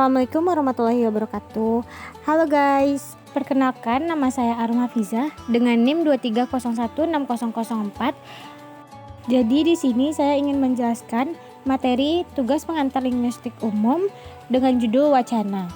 Assalamualaikum warahmatullahi wabarakatuh. Halo guys, perkenalkan nama saya Arum Hafizah dengan NIM 23016004. Jadi di sini saya ingin menjelaskan materi tugas pengantar linguistik umum dengan judul wacana.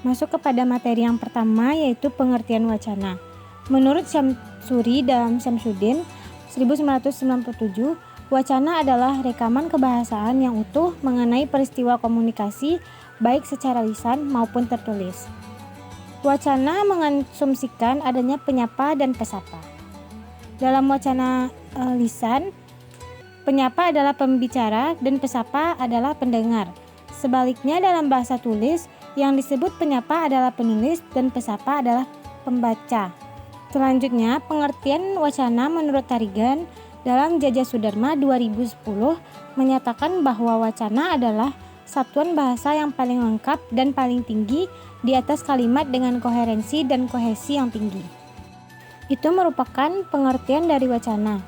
Masuk kepada materi yang pertama, yaitu pengertian wacana. Menurut Syamsuri dan Syamsuddin 1997, wacana adalah rekaman kebahasaan yang utuh mengenai peristiwa komunikasi baik secara lisan maupun tertulis. Wacana mengasumsikan adanya penyapa dan pesapa. Dalam wacana lisan, penyapa adalah pembicara dan pesapa adalah pendengar. Sebaliknya dalam bahasa tulis, yang disebut penyapa adalah penulis dan pesapa adalah pembaca. Selanjutnya, pengertian wacana menurut Tarigan dalam Jajah Sudharma 2010 menyatakan bahwa wacana adalah satuan bahasa yang paling lengkap dan paling tinggi di atas kalimat dengan koherensi dan kohesi yang tinggi. Itu merupakan pengertian dari wacana.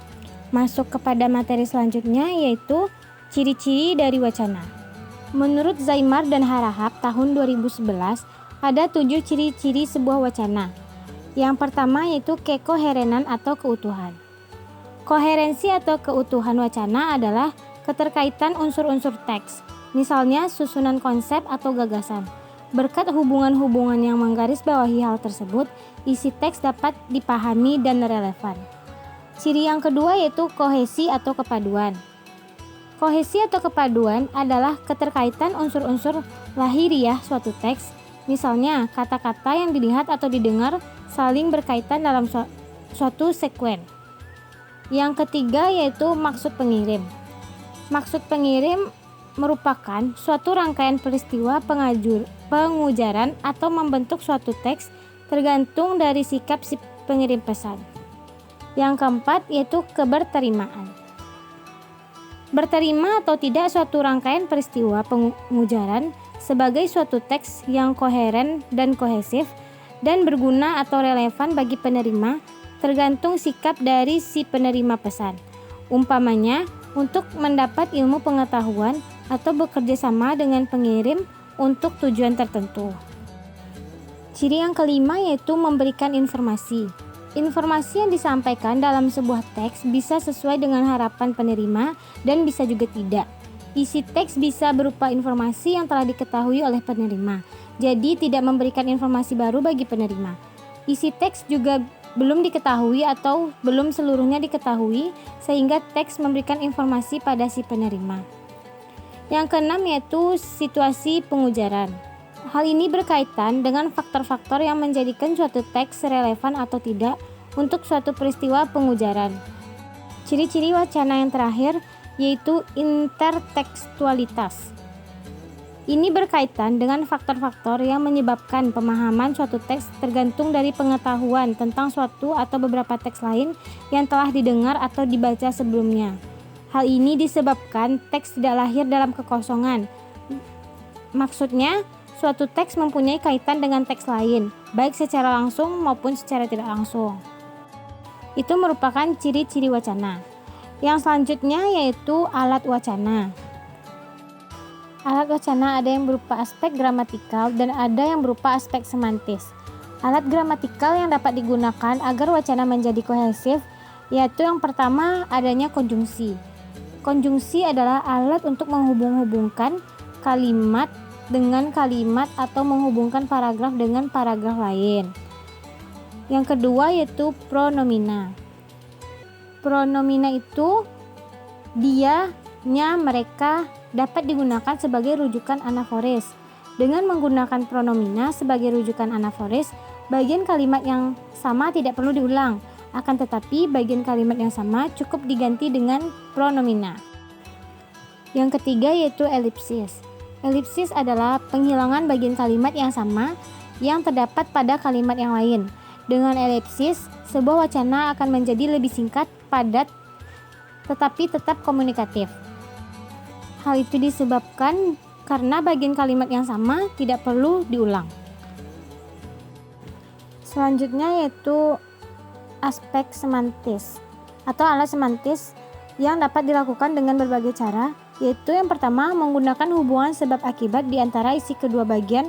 Masuk kepada materi selanjutnya, yaitu ciri-ciri dari wacana. Menurut Zaimar dan Harahap tahun 2011, ada 7 ciri-ciri sebuah wacana. Yang pertama yaitu kekoherenan atau keutuhan. Koherensi atau keutuhan wacana adalah keterkaitan unsur-unsur teks, misalnya susunan konsep atau gagasan. Berkat hubungan-hubungan yang menggarisbawahi hal tersebut, isi teks dapat dipahami dan relevan. Ciri yang kedua yaitu kohesi atau kepaduan. Kohesi atau kepaduan adalah keterkaitan unsur-unsur lahiriah suatu teks, misalnya kata-kata yang dilihat atau didengar saling berkaitan dalam suatu sekuen. Yang ketiga yaitu maksud pengirim. Maksud pengirim merupakan suatu rangkaian peristiwa pengujaran atau membentuk suatu teks tergantung dari sikap si pengirim pesan. Yang keempat yaitu keberterimaan. Berterima atau tidak suatu rangkaian peristiwa pengujaran sebagai suatu teks yang koheren dan kohesif dan berguna atau relevan bagi penerima tergantung sikap dari si penerima pesan. Umpamanya, untuk mendapat ilmu pengetahuan atau bekerja sama dengan pengirim untuk tujuan tertentu. Ciri yang kelima yaitu memberikan informasi. Informasi yang disampaikan dalam sebuah teks bisa sesuai dengan harapan penerima dan bisa juga tidak. Isi teks bisa berupa informasi yang telah diketahui oleh penerima, jadi tidak memberikan informasi baru bagi penerima. Isi teks juga belum diketahui atau belum seluruhnya diketahui sehingga teks memberikan informasi pada si penerima. Yang keenam yaitu situasi pengujaran. Hal ini berkaitan dengan faktor-faktor yang menjadikan suatu teks relevan atau tidak untuk suatu peristiwa pengujaran. Ciri-ciri wacana yang terakhir yaitu intertekstualitas. Ini berkaitan dengan faktor-faktor yang menyebabkan pemahaman suatu teks tergantung dari pengetahuan tentang suatu atau beberapa teks lain yang telah didengar atau dibaca sebelumnya. Hal ini disebabkan teks tidak lahir dalam kekosongan. Maksudnya, suatu teks mempunyai kaitan dengan teks lain, baik secara langsung maupun secara tidak langsung. Itu merupakan ciri-ciri wacana. Yang selanjutnya yaitu alat wacana. Alat wacana ada yang berupa aspek gramatikal dan ada yang berupa aspek semantis. Alat gramatikal yang dapat digunakan agar wacana menjadi kohesif yaitu yang pertama adanya konjungsi. Konjungsi adalah alat untuk menghubung-hubungkan kalimat dengan kalimat atau menghubungkan paragraf dengan paragraf lain. Yang kedua yaitu pronomina. Pronomina itu dia-nya, mereka dapat digunakan sebagai rujukan anaforis. Dengan menggunakan pronomina sebagai rujukan anaforis, bagian kalimat yang sama tidak perlu diulang. Akan tetapi, bagian kalimat yang sama cukup diganti dengan pronomina. Yang ketiga yaitu elipsis. Elipsis adalah penghilangan bagian kalimat yang sama yang terdapat pada kalimat yang lain. Dengan elipsis, sebuah wacana akan menjadi lebih singkat, padat, tetapi tetap komunikatif. Hal itu disebabkan karena bagian kalimat yang sama tidak perlu diulang. Selanjutnya yaitu aspek semantis atau alat semantis yang dapat dilakukan dengan berbagai cara yaitu yang pertama menggunakan hubungan sebab akibat di antara isi kedua bagian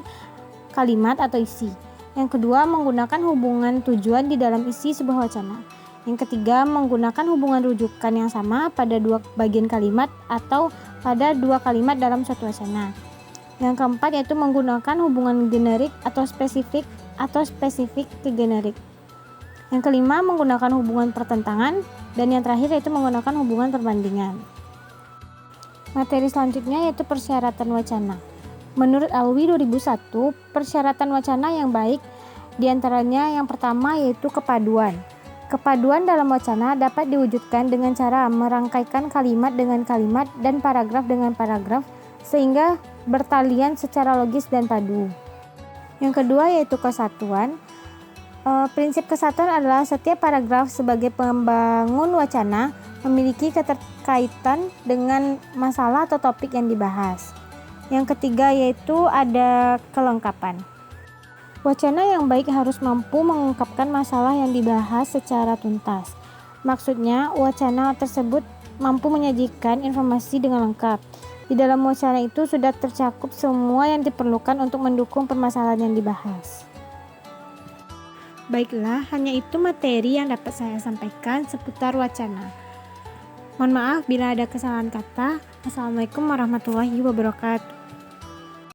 kalimat atau isi. Yang kedua, menggunakan hubungan tujuan di dalam isi sebuah wacana. Yang ketiga, menggunakan hubungan rujukan yang sama pada dua bagian kalimat atau pada dua kalimat dalam suatu wacana. Yang keempat yaitu menggunakan hubungan generik atau spesifik ke generik. Yang kelima, menggunakan hubungan pertentangan, dan yang terakhir yaitu menggunakan hubungan perbandingan. Materi selanjutnya yaitu persyaratan wacana. Menurut Alwi 2001, persyaratan wacana yang baik diantaranya yang pertama yaitu kepaduan. Kepaduan dalam wacana dapat diwujudkan dengan cara merangkaikan kalimat dengan kalimat dan paragraf dengan paragraf sehingga bertalian secara logis dan padu. Yang kedua yaitu kesatuan. Prinsip kesatuan adalah setiap paragraf sebagai pembangun wacana memiliki keterkaitan dengan masalah atau topik yang dibahas. Yang ketiga yaitu ada kelengkapan. Wacana yang baik harus mampu mengungkapkan masalah yang dibahas secara tuntas. Maksudnya, wacana tersebut mampu menyajikan informasi dengan lengkap. Di dalam wacana itu sudah tercakup semua yang diperlukan untuk mendukung permasalahan yang dibahas. Baiklah, hanya itu materi yang dapat saya sampaikan seputar wacana. Mohon maaf bila ada kesalahan kata. Assalamualaikum warahmatullahi wabarakatuh.